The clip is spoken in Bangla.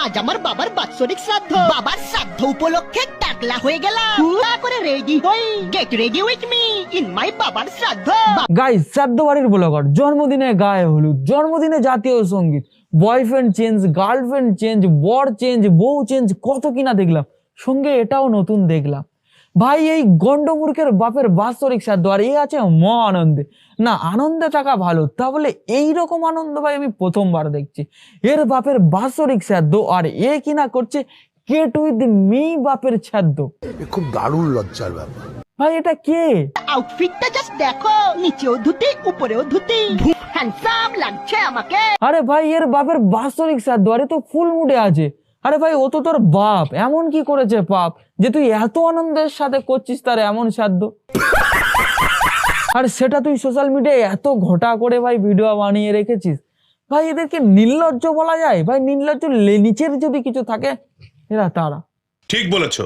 আজ আমার বাবার বাৎসরিক শ্রাদ্ধ। বাবার শ্রাদ্ধ উপলক্ষে টাকলা হয়ে গেলাম। করে রেডি হই, get ready with me in my বাবার শ্রাদ্ধ। গাইস, শ্রাদ্ধ বাড়ির ব্লগার, জন্মদিনে গায়ে হলুদ, জন্মদিনে জাতীয় সঙ্গীত, বয়ফ্রেন্ড চেঞ্জ, গার্লফ্রেন্ড চেঞ্জ, বর চেঞ্জ, বউ চেঞ্জ, কত কিনা দেখলাম। সঙ্গে এটাও নতুন দেখলাম। ভাই, এই গন্ডমূর্খের বাপের বাৎসরিক শ্রাদ্ধ, আর এ আছে মহা আনন্দে। না, আনন্দে থাকা ভালো, তাহলে এইরকম আনন্দ ভাই আমি প্রথমবার দেখছি। এর বাপের বাৎসরিক শ্রাদ্ধ, আর এ কিনা করছে গেট উইথ মি বাপের শ্রাদ্ধ। খুব দারুণ লজ্জার ব্যাপার। ভাই, এটা কে? আউটফিটটা জাস্ট দেখো, নিচেও ধুতি উপরেও ধুতি, হ্যান্ডসাম লাগছে আমাকে। আরে ভাই, এর বাপের বাৎসরিক শ্রাদ্ধ, আরে তো ফুল মুডে আছে। আরে ভাই, ও তো তোর বাপ, এমন কি করেছে পাপ যে তুই এত আনন্দের সাথে করছিস তার এমন শ্রাদ্ধ? আর সেটা তুই সোশ্যাল মিডিয়ায় এত ঘটা করে ভাই ভিডিও বানিয়ে রেখেছিস। ভাই, এদেরকে নির্লজ্জ বলা যায়? ভাই, নির্লজ্জ নিচের যদি কিছু থাকে এরা তারা। ঠিক বলেছো।